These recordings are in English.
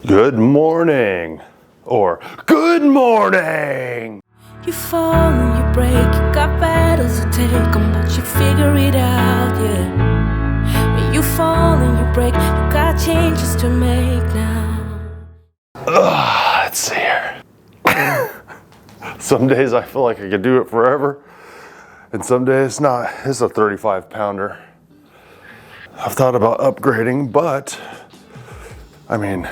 Good morning, or good morning. You fall and you break, you got battles to take on, but you figure it out, yeah. When you fall and you break, you got changes to make now. Let's see here. Some days I feel like I could do it forever, and some days not. It's a 35-pounder. I've thought about upgrading, but I mean,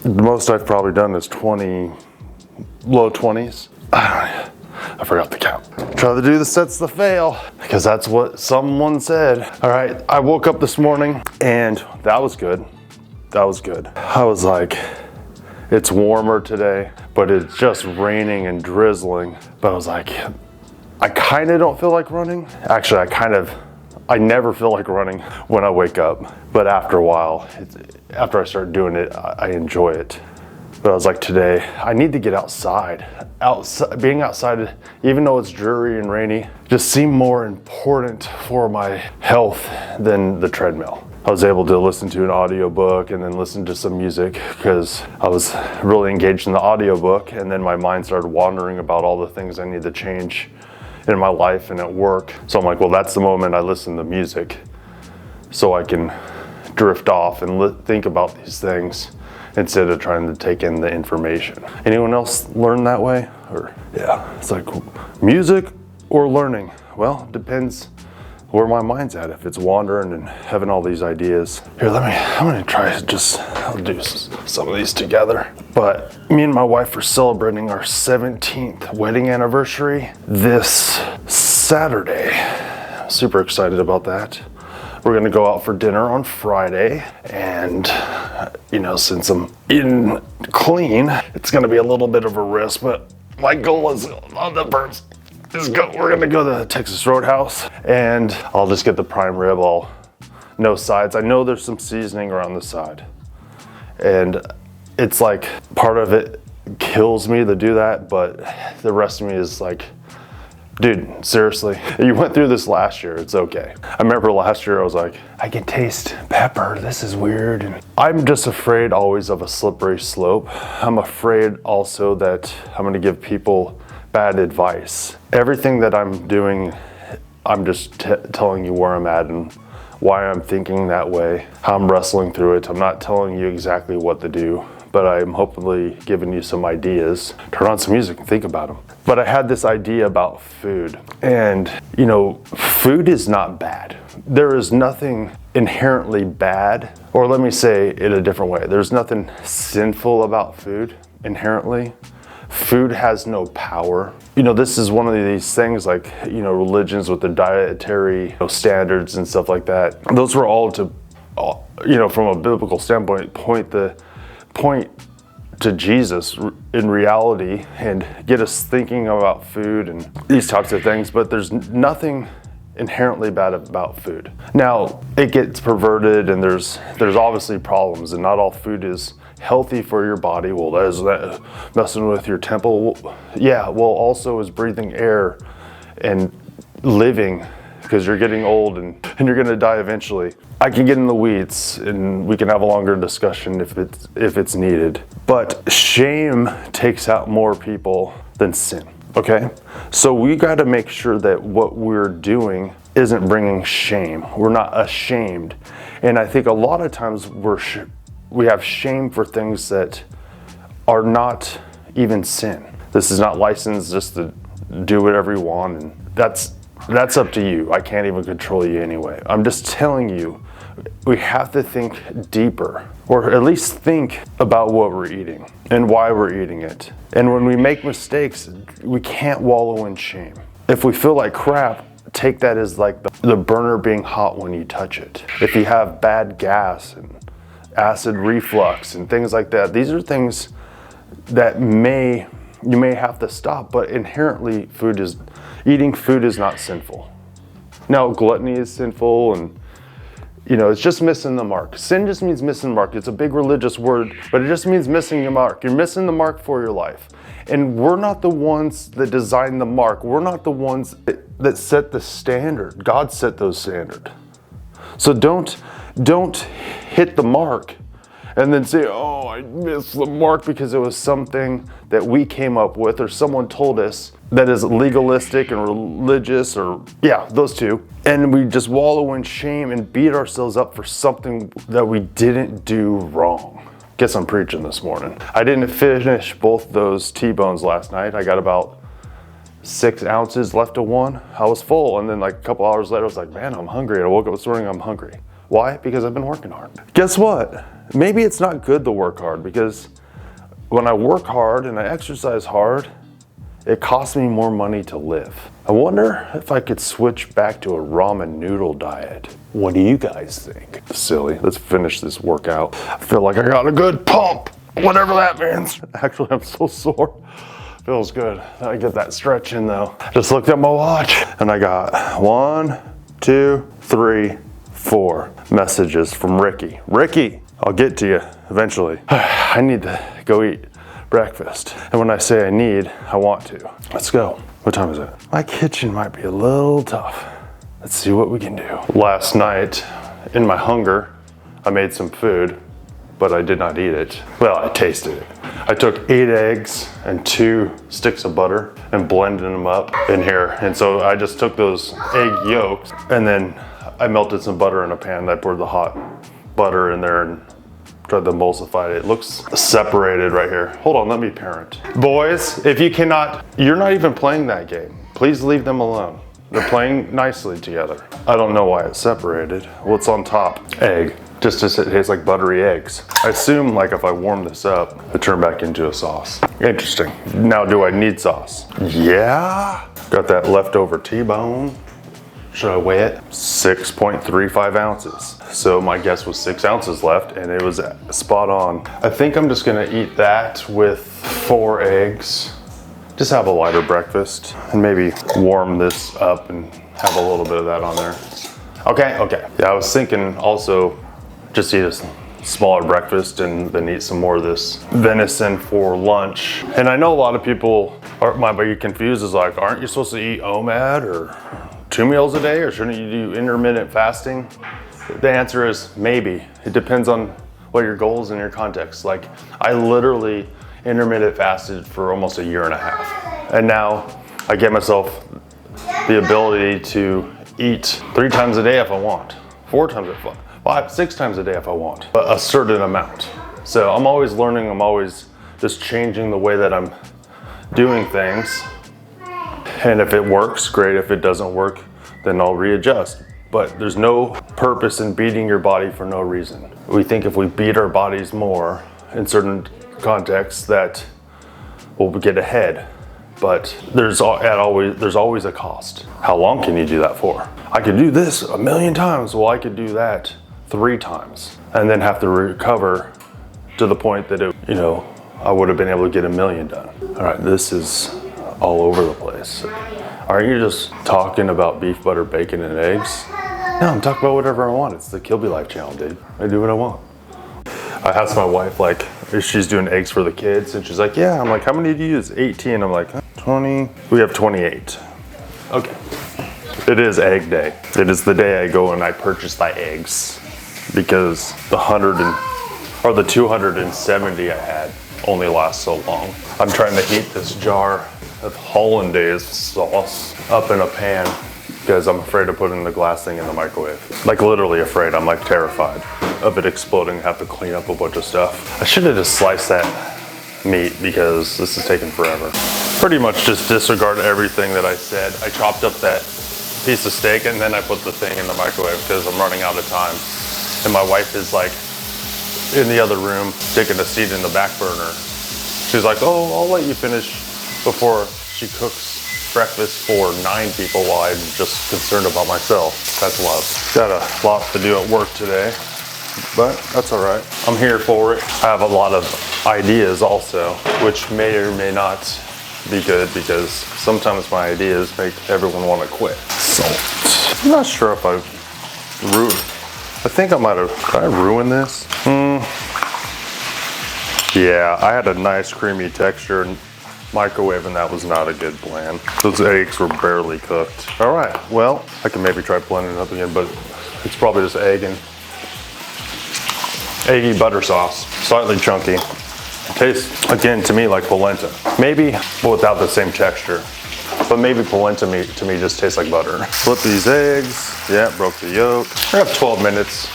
the most I've probably done is 20, low 20s. I forgot the count. Try to do the sets to fail, because that's what someone said. All right, I woke up this morning and that was good. That was good. I was like, it's warmer today, but it's just raining and drizzling. But I was like, I kind of don't feel like running. Actually, I never feel like running when I wake up, but after a while, after I start doing it, I enjoy it. But I was like, today, I need to get outside. Being outside, even though it's dreary and rainy, just seemed more important for my health than the treadmill. I was able to listen to an audiobook and then listen to some music because I was really engaged in the audiobook, and then my mind started wandering about all the things I need to change in my life and at work. So I'm like, well, that's the moment I listen to music so I can drift off and think about these things instead of trying to take in the information. Anyone else learn that way? Or yeah, it's like music or learning. Well, it depends where my mind's at. If it's wandering and having all these ideas. Here, I'm gonna try I'll do some of these together. But me and my wife are celebrating our 17th wedding anniversary this Saturday. I'm super excited about that. We're gonna go out for dinner on Friday, and since I'm eating clean, it's gonna be a little bit of a risk, but my goal is on the birds. We're gonna go to the Texas Roadhouse, and I'll just get the prime rib, no sides. I know there's some seasoning around the side, and it's like part of it kills me to do that, but the rest of me is like, dude, seriously, you went through this last year, it's okay. I remember last year I was like, I can taste pepper, this is weird. And I'm just afraid always of a slippery slope. I'm afraid also that I'm gonna give people bad advice. Everything that I'm doing, I'm just telling you where I'm at and why I'm thinking that way, how I'm wrestling through it. I'm not telling you exactly what to do, but I'm hopefully giving you some ideas. Turn on some music and think about them. But I had this idea about food, and food is not bad. There is nothing inherently bad, or let me say it a different way. There's nothing sinful about food inherently. Food has no power. This is one of these things like, religions with the dietary standards and stuff like that. Those were all to, from a biblical standpoint, point to Jesus in reality and get us thinking about food and these types of things, but there's nothing inherently bad about food. Now, it gets perverted and there's obviously problems, and not all food is healthy for your body. Well, is that messing with your temple? Yeah, well, also is breathing air and living, because you're getting old and you're gonna die eventually. I can get in the weeds and we can have a longer discussion if it's needed. But shame takes out more people than sin, okay? So we gotta make sure that what we're doing isn't bringing shame. We're not ashamed. And I think a lot of times we have shame for things that are not even sin. This is not licensed just to do whatever you want, and that's up to you. I can't even control you anyway. I'm just telling you, we have to think deeper, or at least think about what we're eating and why we're eating it. And when we make mistakes, we can't wallow in shame. If we feel like crap, take that as like the burner being hot when you touch it. If you have bad gas and acid reflux and things like that, these are things that you may have to stop, but inherently eating food is not sinful. Now, gluttony is sinful, and it's just missing the mark. Sin just means missing the mark. It's a big religious word, but it just means missing the mark. You're missing the mark for your life. And we're not the ones that design the mark. We're not the ones that set the standard. God set those standards. So don't hit the mark and then say, oh, I missed the mark because it was something that we came up with or someone told us that is legalistic and religious, or yeah, those two. And we just wallow in shame and beat ourselves up for something that we didn't do wrong. Guess I'm preaching this morning. I didn't finish both those T-bones last night. I got about 6 ounces left of one. I was full, and then like a couple hours later I was like, man, I'm hungry. And I woke up this morning, I'm hungry. Why? Because I've been working hard. Guess what? Maybe it's not good to work hard, because when I work hard and I exercise hard, it costs me more money to live. I wonder if I could switch back to a ramen noodle diet. What do you guys think? Silly. Let's finish this workout. I feel like I got a good pump, whatever that means. Actually, I'm so sore. Feels good. I get that stretch in though. Just looked at my watch and I got 1, 2, 3, 4 messages from Ricky. Ricky, I'll get to you eventually. I need to go eat breakfast. And when I say I need, I want to. Let's go. What time is it? My kitchen might be a little tough. Let's see what we can do. Last night, in my hunger, I made some food, but I did not eat it. Well, I tasted it. I took 8 eggs and 2 sticks of butter and blended them up in here. And so I just took those egg yolks and then I melted some butter in a pan. I poured the hot butter in there and tried to emulsify it. It looks separated right here. Hold on, let me parent. Boys, if you cannot, you're not even playing that game. Please leave them alone. They're playing nicely together. I don't know why it's separated. What's on top? Egg. Just it tastes like buttery eggs. I assume like if I warm this up, it turn back into a sauce. Interesting. Now do I need sauce? Yeah. Got that leftover T-bone. Should I weigh it? 6.35 ounces. So my guess was 6 ounces left and it was spot on. I think I'm just gonna eat that with 4 eggs. Just have a lighter breakfast and maybe warm this up and have a little bit of that on there. Okay. Yeah, I was thinking also just eat a smaller breakfast and then eat some more of this venison for lunch. And I know a lot of people might be confused, is like, aren't you supposed to eat OMAD or 2 meals a day, or shouldn't you do intermittent fasting? The answer is maybe. It depends on what your goals and your context. Like I literally intermittent fasted for almost 1.5 years. And now I get myself the ability to eat 3 times a day if I want, 4 times if I want, 5, 6 times a day if I want, but a certain amount. So I'm always learning, I'm always just changing the way that I'm doing things. And if it works, great. If it doesn't work, then I'll readjust. But there's no purpose in beating your body for no reason. We think if we beat our bodies more in certain contexts that we'll get ahead. But there's always a cost. How long can you do that for? I could do this 1,000,000 times. Well, I could do that 3 times and then have to recover to the point that I would have been able to get 1,000,000 done. All right, this is all over the place. Aren't you just talking about beef, butter, bacon, and eggs? No, I'm talking about whatever I want. It's the Kilby Life channel, dude. I do what I want. I asked my wife, like, if she's doing eggs for the kids, and she's like, yeah. I'm like, how many do you use? 18. I'm like, 20. We have 28. Okay. It is egg day. It is the day I go and I purchase my eggs because the 270 I had only lasts so long. I'm trying to heat this jar of hollandaise sauce up in a pan because I'm afraid of putting the glass thing in the microwave. Like literally afraid. I'm like terrified of it exploding. Have to clean up a bunch of stuff. I should have just sliced that meat because this is taking forever. Pretty much just disregard everything that I said. I chopped up that piece of steak and then I put the thing in the microwave because I'm running out of time. And my wife is like in the other room taking a seat in the back burner. She's like, oh, I'll let you finish before she cooks breakfast for 9 people while I'm just concerned about myself. That's love. Got a lot to do at work today, but that's all right. I'm here for it. I have a lot of ideas also, which may or may not be good because sometimes my ideas make everyone want to quit. Salt. I'm not sure if I've ruined. I think I might have. Did I ruin this? Yeah, I had a nice creamy texture and microwave, and that was not a good plan. Those eggs were barely cooked. All right, well, I can maybe try blending it up again, but it's probably just egg and eggy butter sauce, slightly chunky. Tastes, again, to me like polenta. Maybe without the same texture, but maybe polenta to me just tastes like butter. Flip these eggs. Yeah, broke the yolk. I have 12 minutes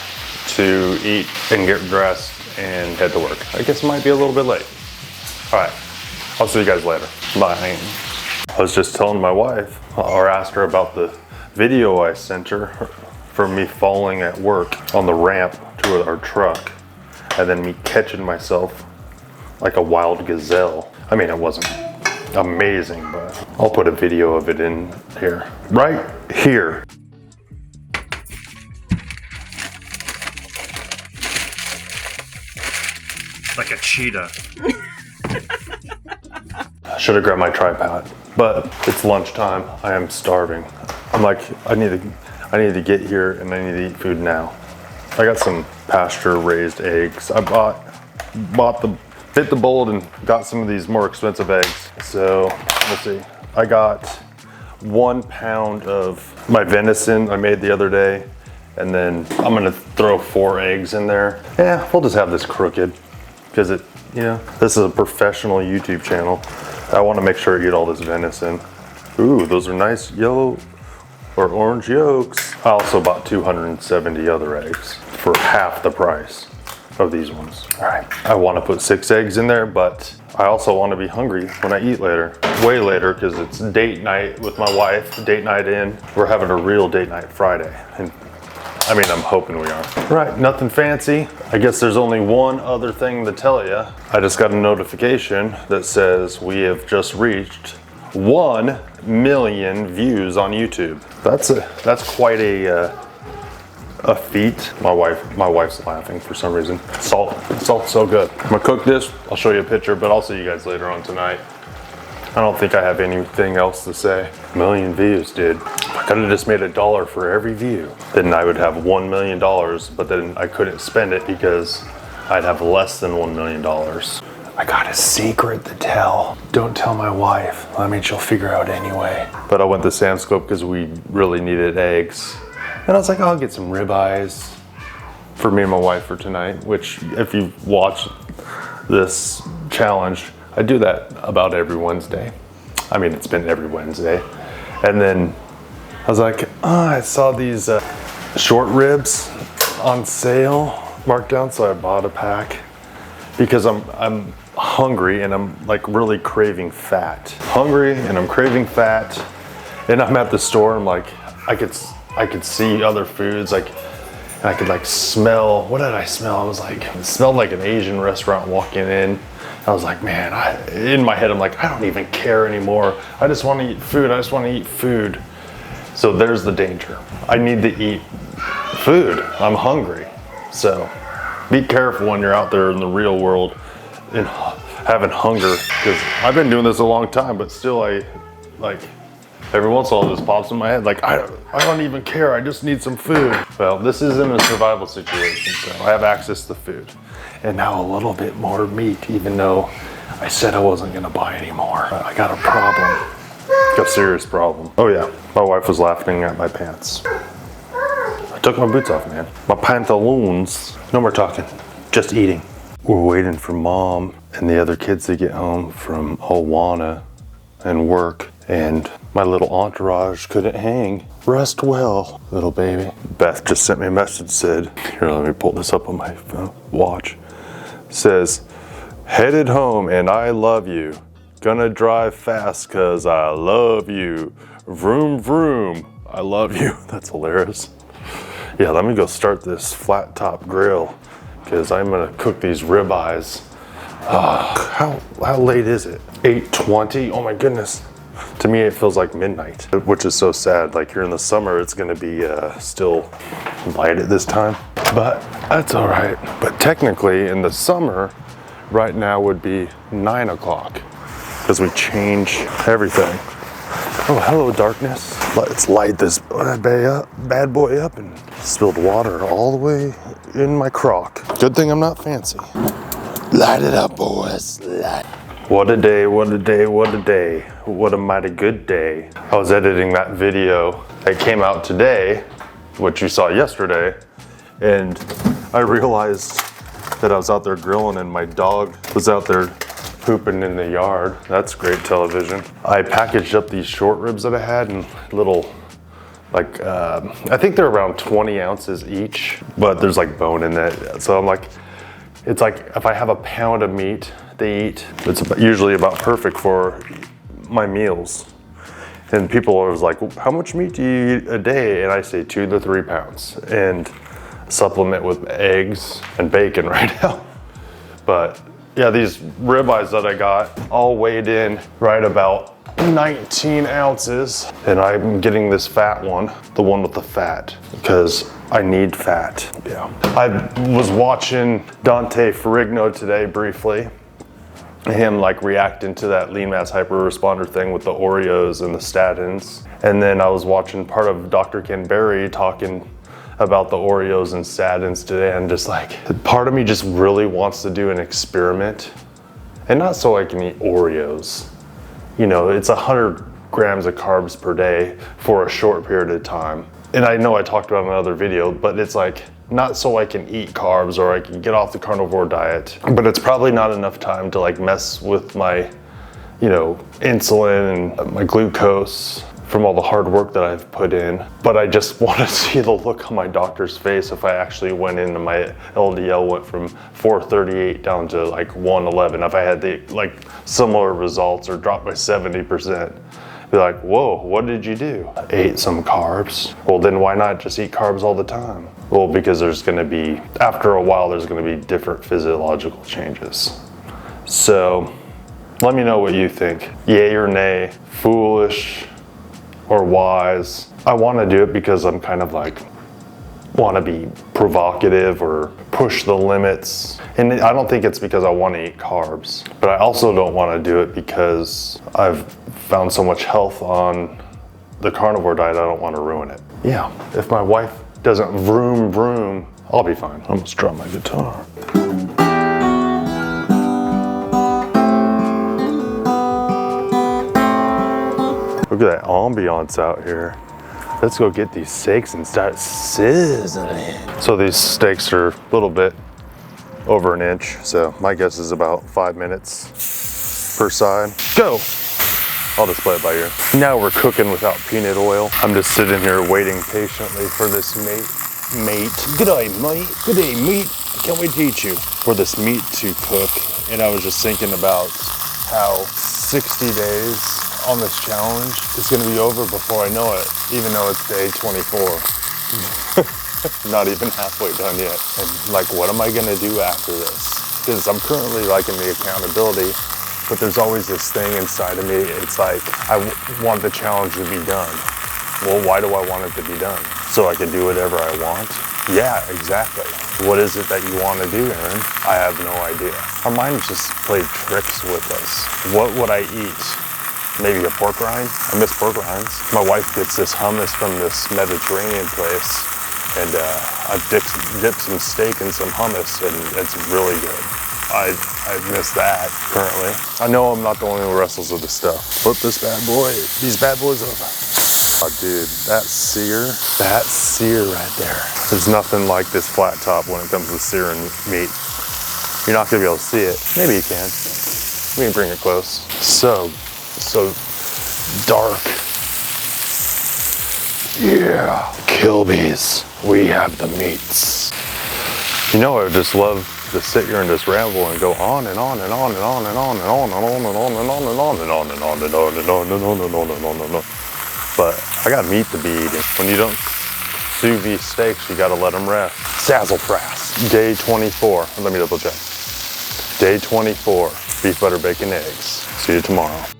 to eat and get dressed and head to work. I guess it might be a little bit late. All right, I'll see you guys later. Bye. I was just telling my wife, or asked her about the video I sent her for me falling at work on the ramp to our truck, and then me catching myself like a wild gazelle. I mean, it wasn't amazing, but I'll put a video of it in here. Right here. Like a cheetah. I should have grabbed my tripod, but it's lunchtime. I am starving. I'm like, I need to get here and I need to eat food now. I got some pasture raised eggs. I bit the bullet and got some of these more expensive eggs. So let's see. I got 1 pound of my venison I made the other day, and then I'm gonna throw 4 eggs in there. Yeah, we'll just have this crooked because it, you know, this is a professional YouTube channel. I want to make sure I eat all this venison. Ooh, those are nice yellow or orange yolks. I also bought 270 other eggs for half the price of these ones. All right, I want to put 6 eggs in there, but I also want to be hungry when I eat later, way later, because it's date night with my wife, date night in. We're having a real date night Friday. And I mean, I'm hoping we are. Right, nothing fancy. I guess there's only one other thing to tell you. I just got a notification that says we have just reached 1 million views on YouTube. That's quite a feat. My wife's laughing for some reason. Salt's so good. I'm gonna cook this. I'll show you a picture, but I'll see you guys later on tonight. I don't think I have anything else to say. 1 million views, dude. I could have just made $1 for every view. Then I would have $1 million, but then I couldn't spend it because I'd have less than $1 million. I got a secret to tell. Don't tell my wife. I mean, she'll figure out anyway. But I went to Sam's Club because we really needed eggs. And I was like, I'll get some ribeyes for me and my wife for tonight, which if you watch this challenge, I do that about every Wednesday. I mean, it's been every Wednesday. And then I was like, I saw these short ribs on sale, marked down, so I bought a pack because I'm hungry and I'm like really craving fat. Hungry and I'm craving fat, and I'm at the store. I'm like, I could see other foods, like, and I could like smell. What did I smell? I was like, it smelled like an Asian restaurant walking in. I was like, man, in my head, I'm like, I don't even care anymore. I just want to eat food. I just want to eat food. So there's the danger. I need to eat food. I'm hungry. So be careful when you're out there in the real world and having hunger, because I've been doing this a long time, but still every once in a while this pops in my head, like, I don't even care. I just need some food. Well, this isn't a survival situation, so I have access to food. And now a little bit more meat, even though I said I wasn't gonna buy any more. I got a problem, got a serious problem. Oh yeah, my wife was laughing at my pants. I took my boots off, man. My pantaloons. No more talking, just eating. We're waiting for Mom and the other kids to get home from Awana and work, and my little entourage couldn't hang. Rest well, little baby. Beth just sent me a message, said, here, let me pull this up on my watch. Says, headed home and I love you. Gonna drive fast cause I love you. Vroom vroom, I love you. That's hilarious. Yeah, let me go start this flat top grill because I'm gonna cook these ribeyes. How late is it? 8:20, oh my goodness. To me, it feels like midnight, which is so sad. Like here in the summer, it's gonna be still light at this time, but that's all right. But technically in the summer, right now would be 9 o'clock because we change everything. Oh, hello darkness. Let's light this bad boy up, and spilled water all the way in my crock. Good thing I'm not fancy. Light it up, boys. What a day, what a day, what a day. What a mighty good day. I was editing that video that came out today, which you saw yesterday, and I realized that I was out there grilling and my dog was out there pooping in the yard. That's great television. I packaged up these short ribs that I had in little, like, I think they're around 20 ounces each, but there's like bone in it. So I'm like, it's like if I have a pound of meat to eat, it's usually about perfect for my meals. And people are always like, how much meat do you eat a day? And I say 2 to 3 pounds and supplement with eggs and bacon right now. But yeah, these ribeyes that I got all weighed in right about 19 ounces. And I'm getting this fat one, the one with the fat, because I need fat. Yeah. I was watching Dante Ferrigno today briefly. Him like reacting to that lean mass hyper-responder thing with the Oreos and the statins. And then I was watching part of Dr. Ken Berry talking about the Oreos and statins today, and just like, part of me just really wants to do an experiment. And not so I can eat Oreos. You know, it's 100 grams of carbs per day for a short period of time. And I know I talked about it in another video, but it's like, not so I can eat carbs or I can get off the carnivore diet, but it's probably not enough time to like mess with my, you know, insulin and my glucose from all the hard work that I've put in. But I just want to see the look on my doctor's face if I actually went into my LDL went from 438 down to like 111. If I had the like similar results or dropped by 70%. Be like, whoa, what did you do? I ate some carbs. Well, then why not just eat carbs all the time? Well, because there's gonna be, after a while, there's gonna be different physiological changes. So let me know what you think. Yay or nay, foolish or wise. I wanna do it because I'm kind of like, wanna be provocative or push the limits. And I don't think it's because I wanna eat carbs, but I also don't wanna do it because I've found so much health on the carnivore diet, I don't wanna ruin it. Yeah, if my wife doesn't vroom vroom, I'll be fine. I almost dropped my guitar. Look at that ambiance out here. Let's go get these steaks and start sizzling. So these steaks are a little bit over an inch. So my guess is about 5 minutes per side. Go. I'll just play it by ear. Now we're cooking without peanut oil. I'm just sitting here waiting patiently for this mate. Good day, mate. Good day, meat. I can't wait to eat you. For this meat to cook. And I was just thinking about how 60 days on this challenge is gonna be over before I know it, even though it's day 24. Not even halfway done yet. And like, what am I gonna do after this? Because I'm currently liking the accountability, but there's always this thing inside of me. It's like, I want the challenge to be done. Well, why do I want it to be done? So I can do whatever I want? Yeah, exactly. What is it that you want to do, Aaron? I have no idea. Our minds just play tricks with us. What would I eat? Maybe a pork rind? I miss pork rinds. My wife gets this hummus from this Mediterranean place, and I've dipped some steak in some hummus, and it's really good. I miss that currently. I know I'm not the only one who wrestles with this stuff. Flip these bad boys over. Oh dude, that sear right there. There's nothing like this flat top when it comes to searing meat. You're not gonna be able to see it. Maybe you can. We can bring it close. So dark. Yeah, Kilby's, we have the meats. You know, I would just love to sit here and just ramble and go on and on and on and on and on and on and on and on and on and on and on and on and on and on and on and on and on and on. But I got meat to be eating. When you don't sous vide steaks, you gotta let them rest. Sassafras, day 24. Let me double check. Day 24, beef, butter, bacon, eggs. See you tomorrow.